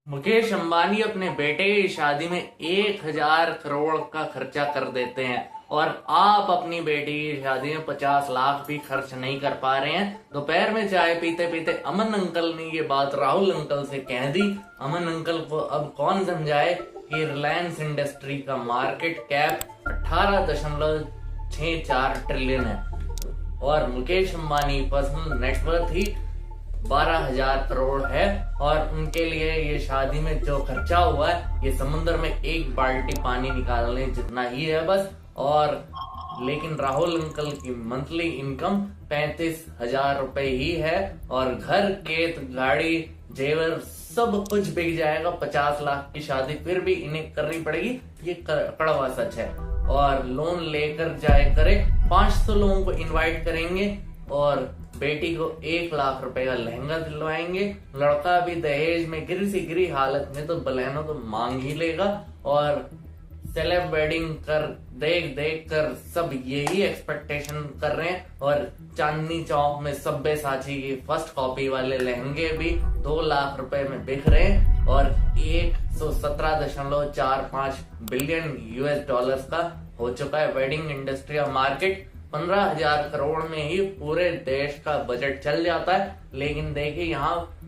मुकेश अंबानी अपने बेटे की शादी में 1,000 करोड़ का खर्चा कर देते हैं और आप अपनी बेटी की शादी में 50 लाख भी खर्च नहीं कर पा रहे हैं। दोपहर में चाय पीते पीते अमन अंकल ने ये बात राहुल अंकल से कह दी। अमन अंकल को अब कौन समझाए कि रिलायंस इंडस्ट्री का मार्केट कैप 18.64 ट्रिलियन है और मुकेश अंबानी पर्सनल नेटवर्थ ही 12,000 करोड़ है और उनके लिए ये शादी में जो खर्चा हुआ है ये समुद्र में एक बाल्टी पानी निकालने जितना ही है बस। और लेकिन राहुल अंकल की मंथली इनकम 35,000 रुपए ही है और घर खेत गाड़ी जेवर सब कुछ बिक जाएगा। 50 लाख की शादी फिर भी इन्हें करनी पड़ेगी, ये कड़वा सच है। और लोन लेकर जाए करे 500 लोगों को इनवाइट करेंगे और बेटी को 1 लाख रुपए का लहंगा दिलवाएंगे। लड़का भी दहेज में गिरी सी गिरी हालत में तो बलैनो तो मांग ही लेगा। और सेलेब वेडिंग कर देख देख कर सब यही एक्सपेक्टेशन कर रहे हैं और चांदनी चौक में सब्यसाची की फर्स्ट कॉपी वाले लहंगे भी 2 लाख रुपए में बिक रहे हैं और 117.45 बिलियन यूएस डॉलर्स का हो चुका है वेडिंग इंडस्ट्री का मार्केट। 15,000 करोड़ में ही पूरे देश का बजट चल जाता है। लेकिन देखिए यहाँ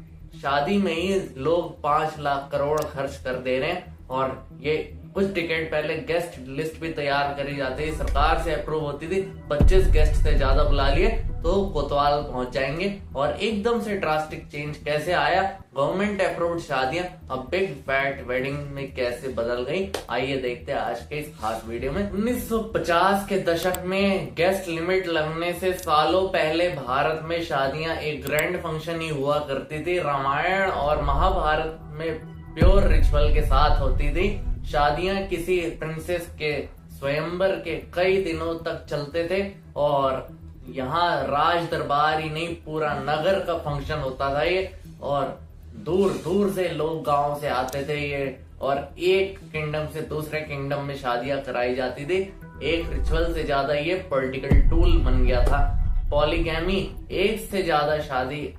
शादी में ही लोग 5 लाख करोड़ खर्च कर दे रहे हैं और ये कुछ टिकट पहले गेस्ट लिस्ट भी तैयार करी जाती है, सरकार से अप्रूव होती थी। 25 गेस्ट से ज्यादा बुला लिए तो कोतवाल पहुंच जाएंगे और एकदम से ड्रास्टिक चेंज कैसे आया। गवर्नमेंट अप्रूव्ड शादियां अब बिग फैट वेडिंग में कैसे बदल गई, आइए देखते हैं आज के इस खास वीडियो में। 1950 के दशक में गेस्ट लिमिट लगने से सालों पहले भारत में शादियां एक ग्रैंड फंक्शन ही हुआ करती थी। रामायण और महाभारत में प्योर रिचुअल के साथ होती थी। शादियां किसी प्रिंसेस के स्वयंवर के कई दिनों तक चलते थे और यहाँ राज दरबार ही नहीं पूरा नगर का फंक्शन होता था ये। और दूर दूर से लोग गांव से आते थे ये और एक किंगडम से दूसरे किंगडम में शादियां कराई जाती थी। एक रिचुअल से ज्यादा ये पॉलिटिकल टूल बन गया था। पॉलीगैमी, एक से ज्यादा शादी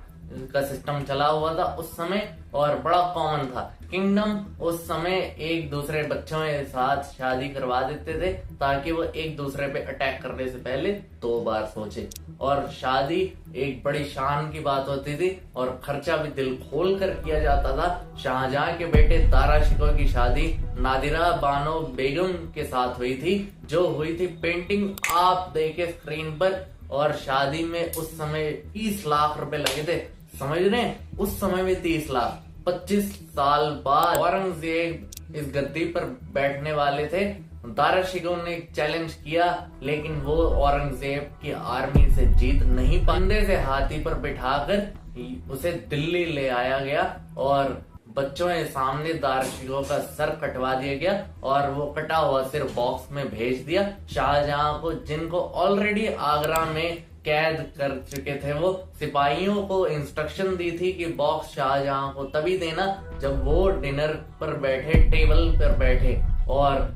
का सिस्टम चला हुआ था उस समय और बड़ा कॉमन था। किंगडम उस समय एक दूसरे बच्चों के साथ शादी करवा देते थे ताकि वो एक दूसरे पे अटैक करने से पहले 2 बार सोचे। और शादी एक बड़ी शान की बात होती थी और खर्चा भी दिल खोल कर किया जाता था। शाहजहां के बेटे दारा शिकोह की शादी नादिरा बानो बेगम के साथ हुई थी, जो हुई थी पेंटिंग आप देखे स्क्रीन पर। और शादी में उस समय 30 लाख रुपए लगे थे, समझ रहे हैं, उस समय में 30 लाख। 25 साल बाद औरंगजेब इस गद्दी पर बैठने वाले थे। दारा शिकोह ने चैलेंज किया लेकिन वो औरंगजेब की आर्मी से जीत नहीं, कंधे से हाथी पर बिठाकर उसे दिल्ली ले आया गया और बच्चों के सामने दारा शिकोह का सर कटवा दिया गया और वो कटा हुआ सिर बॉक्स में भेज दिया शाहजहां को, जिनको ऑलरेडी आगरा में कैद कर चुके थे। वो सिपाहियों को इंस्ट्रक्शन दी थी कि बॉक्स शाहजहां को तभी देना जब वो डिनर पर बैठे, टेबल पर बैठे, और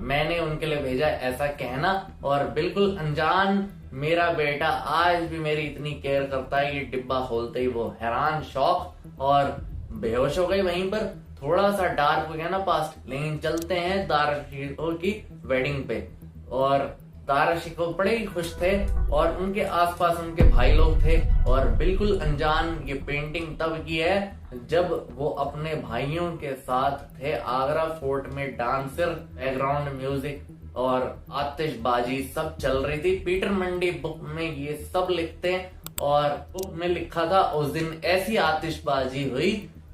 मैंने उनके लिए भेजा ऐसा कहना। और बिल्कुल अनजान मेरा बेटा आज भी मेरी इतनी केयर करता है, ये डिब्बा खोलते ही वो हैरान, शॉक और बेहोश हो गई वहीं पर। थोड़ा सा डार्क हो गया ना पास्ट, लेकिन चलते हैं दारा शिकोह की वेडिंग पे। और दारा शिकोह बड़े ही खुश थे और उनके आसपास उनके भाई लोग थे और बिल्कुल अनजान। ये पेंटिंग तब की है जब वो अपने भाइयों के साथ थे आगरा फोर्ट में। डांसर, बैकग्राउंड म्यूजिक और आतिशबाजी सब चल रही थी। पीटर मंडी बुक में ये सब लिखते हैं और बुक में लिखा था उस दिन ऐसी आतिशबाजी हुई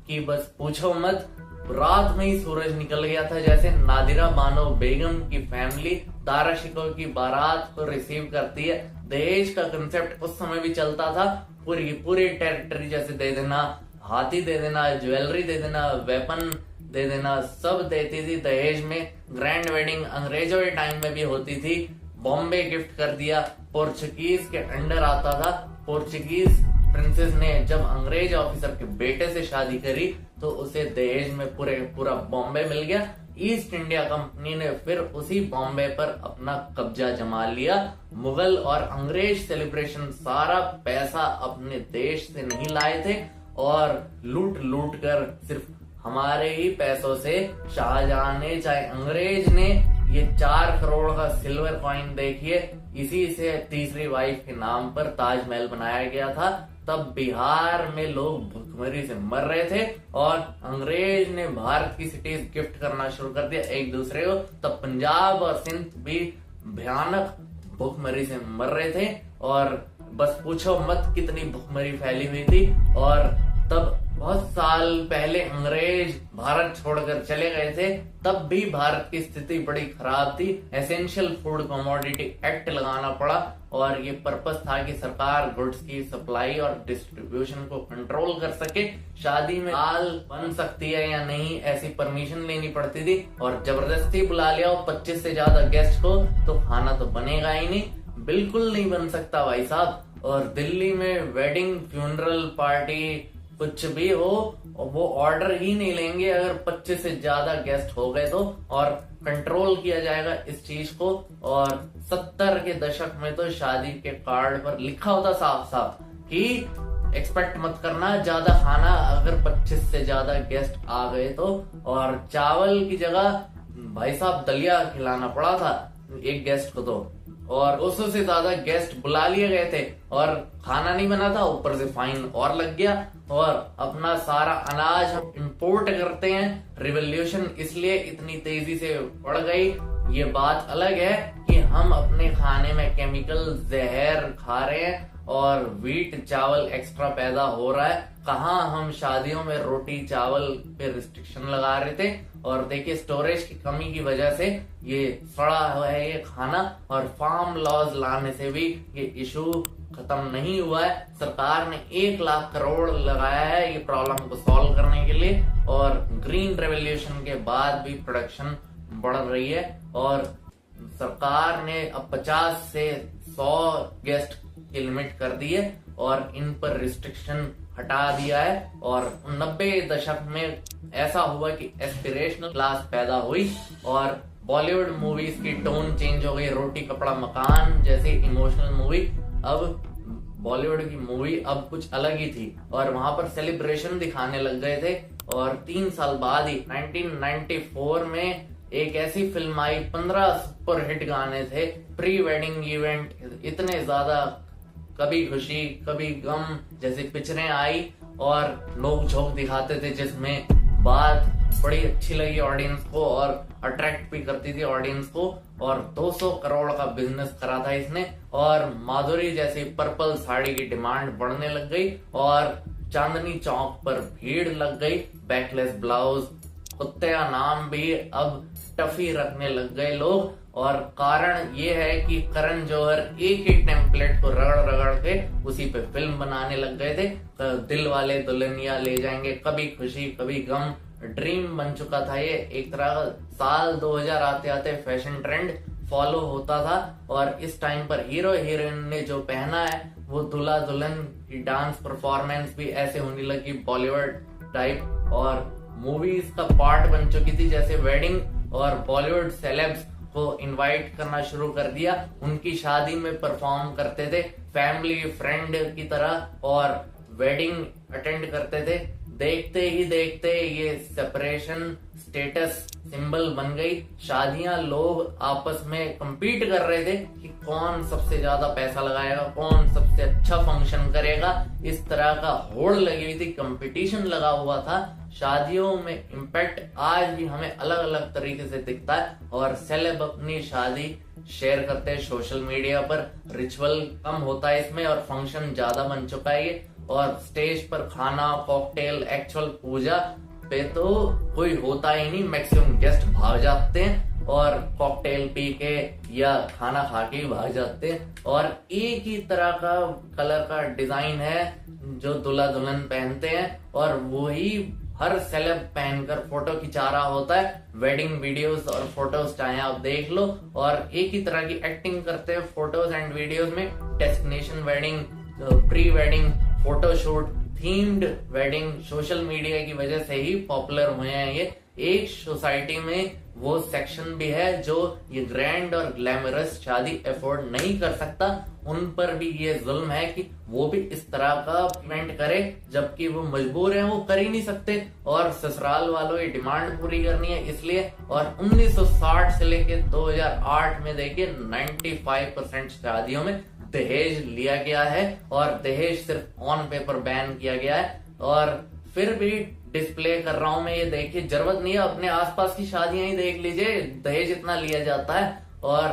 कि बस पूछो मत। रात में ही सूरज निकल गया था। जैसे नादिरा बानो बेगम की फैमिली दारा शिकोह की बारात को रिसीव करती है, दहेज का कंसेप्ट उस समय भी चलता था। पूरी टेरिटरी जैसे दे देना, हाथी दे देना, ज्वेलरी दे देना, वेपन दे देना, सब देती थी दहेज में। ग्रैंड वेडिंग अंग्रेजों के टाइम में भी होती थी। बॉम्बे गिफ्ट कर दिया, पोर्चुगीज के अंडर आता था। पोर्चुगीज प्रिंसेस ने जब अंग्रेज ऑफिसर के बेटे से शादी करी तो उसे दहेज में पूरा बॉम्बे मिल गया। ईस्ट इंडिया कंपनी ने फिर उसी बॉम्बे पर अपना कब्जा जमा लिया। मुगल और अंग्रेज सेलिब्रेशन सारा पैसा अपने देश से नहीं लाए थे और लूट लूट कर सिर्फ हमारे ही पैसों से शाहजहां ने चाहे अंग्रेज ने ये 4 करोड़ का सिल्वर कॉइन देखिए, इसी से तीसरी वाइफ के नाम पर ताजमहल बनाया गया था। तब बिहार में लोग भुखमरी से मर रहे थे और अंग्रेज ने भारत की सिटीज गिफ्ट करना शुरू कर दिया एक दूसरे को। तब पंजाब और सिंध भी भयानक भुखमरी से मर रहे थे और बस पूछो मत कितनी भुखमरी फैली हुई थी। और तब बहुत साल पहले अंग्रेज भारत छोड़कर चले गए थे, तब भी भारत की स्थिति बड़ी खराब थी। एसेंशियल फूड कमोडिटी एक्ट लगाना पड़ा और ये पर्पस था कि सरकार गुड्स की सप्लाई और डिस्ट्रीब्यूशन को कंट्रोल कर सके। शादी में दाल बन सकती है या नहीं ऐसी परमिशन लेनी पड़ती थी और जबरदस्ती बुला लिया हो 25 से ज्यादा गेस्ट को तो खाना तो बनेगा ही नहीं, बिल्कुल नहीं बन सकता भाई साहब। और दिल्ली में वेडिंग, फ्यूनरल पार्टी कुछ भी हो वो ऑर्डर ही नहीं लेंगे अगर 25 से ज्यादा गेस्ट हो गए तो, और कंट्रोल किया जाएगा इस चीज को। और 70 के दशक में तो शादी के कार्ड पर लिखा होता साफ साफ कि एक्सपेक्ट मत करना ज्यादा खाना अगर 25 से ज्यादा गेस्ट आ गए तो। और चावल की जगह भाई साहब दलिया खिलाना पड़ा था एक गेस्ट को तो, और 200 से ज्यादा गेस्ट बुला लिए गए थे और खाना नहीं बना था, ऊपर से फाइन और लग गया। और अपना सारा अनाज हम इंपोर्ट करते हैं। रिवॉल्यूशन इसलिए इतनी तेजी से बढ़ गई, ये बात अलग है कि हम अपने खाने में केमिकल जहर खा रहे हैं और व्हीट चावल एक्स्ट्रा पैदा हो रहा है। कहाँ हम शादियों में रोटी चावल पे रिस्ट्रिक्शन लगा रहे थे और देखिए स्टोरेज की कमी की वजह से ये सड़ा हुआ है ये खाना। और फार्म लॉज लाने से भी ये इशू खत्म नहीं हुआ है। सरकार ने 1 लाख करोड़ लगाया है ये प्रॉब्लम को सॉल्व करने के लिए और ग्रीन रेवोल्यूशन के बाद भी प्रोडक्शन बढ़ रही है। और सरकार ने अब 50 से 100 गेस्ट की लिमिट कर दी है और इन पर रिस्ट्रिक्शन हटा दिया है। और 90 दशक में ऐसा हुआ कि एस्पिरेशनल क्लास पैदा हुई और बॉलीवुड मूवीज की टोन चेंज हो गई। रोटी कपड़ा मकान जैसी इमोशनल मूवी, अब बॉलीवुड की मूवी अब कुछ अलग ही थी और वहां पर सेलिब्रेशन दिखाने लग गए थे। और 3 साल बाद ही 1994 में एक ऐसी फिल्म आई, 15 सुपरहिट गाने थे, प्री वेडिंग इवेंट, इतने ज्यादा कभी खुशी कभी गम जैसी पिक्चरें आई और नोक झोंक दिखाते थे जिसमें बात बड़ी अच्छी लगी ऑडियंस को और अट्रैक्ट भी करती थी ऑडियंस को। और 200 करोड़ का बिजनेस करा था इसने और माधुरी जैसी पर्पल साड़ी की डिमांड बढ़ने लग गई और चांदनी चौक पर भीड़ लग गई। बैकलेस ब्लाउज, कुत्ते का नाम भी अब टफी रखने लग गए लोग। और कारण ये है कि करण जौहर एक ही टेम्पलेट को रगड़ रगड़ के उसी पे फिल्म बनाने लग गए थे। दिल वाले दुल्हनिया ले जाएंगे, कभी खुशी कभी गम ड्रीम बन चुका था ये। एक तरह का साल 2000 आते आते फैशन ट्रेंड फॉलो होता था और इस टाइम पर हीरो हीरोइन ने जो पहना है वो दूल्हा दुल्हन की डांस परफॉर्मेंस भी ऐसे होने लगी बॉलीवुड टाइप और मूवीज का पार्ट बन चुकी थी। जैसे वेडिंग और बॉलीवुड सेलेब्स को इनवाइट करना शुरू कर दिया, उनकी शादी में परफॉर्म करते थे फैमिली फ्रेंड की तरह और वेडिंग अटेंड करते थे। देखते ही देखते ये सेपरेशन स्टेटस सिंबल बन गई। शादियां लोग आपस में compete कर रहे थे कि कौन सबसे ज्यादा पैसा लगाएगा, कौन सबसे अच्छा फंक्शन करेगा। इस तरह का होड़ लगी हुई थी, कंपटीशन लगा हुआ था। शादियों में इम्पैक्ट आज भी हमें अलग अलग तरीके से दिखता है और सेलेब अपनी शादी शेयर करते हैं सोशल मीडिया पर। रिचुअल कम होता है इसमें और फंक्शन ज्यादा बन चुका है ये। और स्टेज पर खाना, कॉकटेल, एक्चुअल पूजा पे तो कोई होता ही नहीं, मैक्सिमम गेस्ट भाग जाते हैं और कॉकटेल पी के या खाना खा के भाग जाते हैं। और एक ही तरह का कलर का डिजाइन है जो दूल्हा दुल्हन पहनते हैं और वही हर सेलेब पहनकर फोटो खिंचा रहा होता है। वेडिंग वीडियोस और फोटोज चाहे आप देख लो और एक ही तरह की एक्टिंग करते हैं फोटोज एंड वीडियोस में। Destination wedding, pre wedding photoshoot, themed wedding social media की वजह से ही पॉपुलर हुए हैं। ये एक सोसाइटी में वो सेक्शन भी है जो ये ग्रैंड और ग्लैमरस शादी अफोर्ड नहीं कर सकता, उन पर भी ये जुल्म है कि वो भी इस तरह का इवेंट करे, जबकि वो मजबूर हैं, वो कर ही नहीं सकते और ससुराल वालों की डिमांड पूरी करनी है इसलिए। और 1960 से लेके 2008 में देखिए 95% शादियों में दहेज लिया गया है और दहेज सिर्फ ऑन पेपर बैन किया गया है। और फिर भी डिस्प्ले कर रहा हूं मैं, ये देखिए, जरूरत नहीं है, अपने आसपास की शादियां ही देख लीजिए, दहेज इतना लिया जाता है। और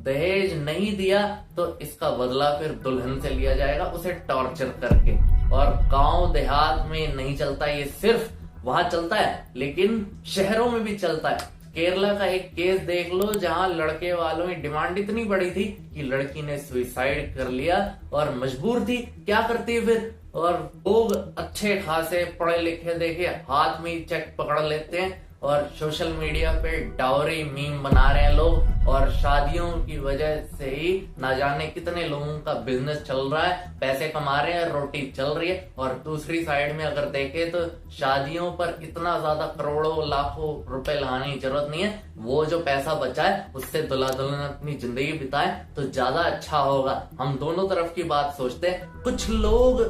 दहेज नहीं दिया तो इसका बदला फिर दुल्हन से लिया जाएगा, उसे टॉर्चर करके। और गांव देहात में नहीं चलता, ये सिर्फ वहां चलता है, लेकिन शहरों में भी चलता है। केरला का एक केस देख लो जहां लड़के वालों की डिमांड इतनी बड़ी थी कि लड़की ने सुसाइड कर लिया और मजबूर थी, क्या करती है फिर। और लोग अच्छे खासे पढ़े लिखे देखे हाथ में ही चेक पकड़ लेते हैं और सोशल मीडिया पे डाउरी मीम बना रहे हैं लोग, और शादियों की वजह से ही ना जाने कितने लोगों का बिजनेस चल रहा है, पैसे कमा रहे हैं, रोटी चल रही है। और दूसरी साइड में अगर देखें तो शादियों पर इतना ज्यादा करोड़ों लाखों रुपए लगाने की जरूरत नहीं है, वो जो पैसा बचा है उससे दुल्हा दुल्हन अपनी जिंदगी बिताए तो ज्यादा अच्छा होगा। हम दोनों तरफ की बात सोचते हैं। कुछ लोग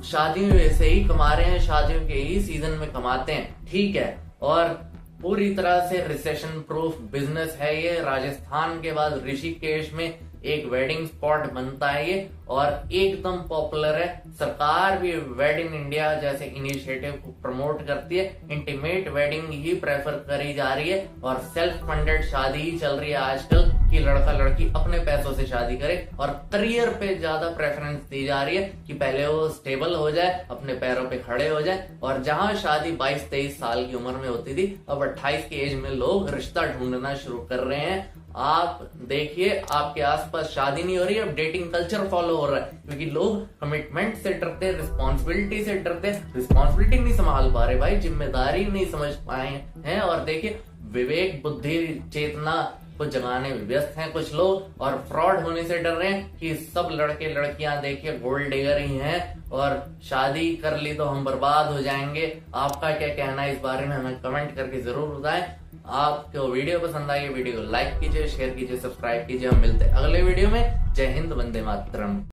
शादियों में वैसे ही कमा रहे हैं, शादियों के ही सीजन में कमाते हैं, ठीक है, और पूरी तरह से रिसेशन प्रूफ बिजनेस है ये। राजस्थान के बाद ऋषिकेश में एक वेडिंग स्पॉट बनता है ये और एकदम पॉपुलर है। सरकार भी वेड इन इंडिया जैसे इनिशिएटिव को प्रमोट करती है, इंटीमेट वेडिंग ही प्रेफर करी जा रही है और सेल्फ फंडेड शादी ही चल रही है आजकल कि लड़का लड़की अपने पैसों से शादी करे। और करियर पे ज्यादा प्रेफरेंस दी जा रही है कि पहले वो स्टेबल हो जाए, अपने पैरों पे खड़े हो जाए। और जहां शादी 22-23 साल की उम्र में होती थी, अब 28 की एज में लोग रिश्ता ढूंढना शुरू कर रहे हैं। आप देखिए आपके आसपास शादी नहीं हो रही, अब डेटिंग कल्चर फॉलो हो रहा है, क्योंकि लोग कमिटमेंट से डरते, रिस्पॉन्सिबिलिटी से डरते, रिस्पॉन्सिबिलिटी नहीं संभाल पा रहे भाई, जिम्मेदारी नहीं समझ पाए हैं। और देखिए विवेक बुद्धि चेतना को जगाने में व्यस्त हैं कुछ लोग और फ्रॉड होने से डर रहे हैं कि सब लड़के लड़कियां देखिए गोल्ड डिगर ही हैं और शादी कर ली तो हम बर्बाद हो जाएंगे। आपका क्या कहना है इस बारे में हमें कमेंट करके जरूर बताएं। आपको वीडियो पसंद आई, वीडियो को लाइक कीजिए, शेयर कीजिए, सब्सक्राइब कीजिए। हम मिलते हैं अगले वीडियो में। जय हिंद, वंदे मातरम।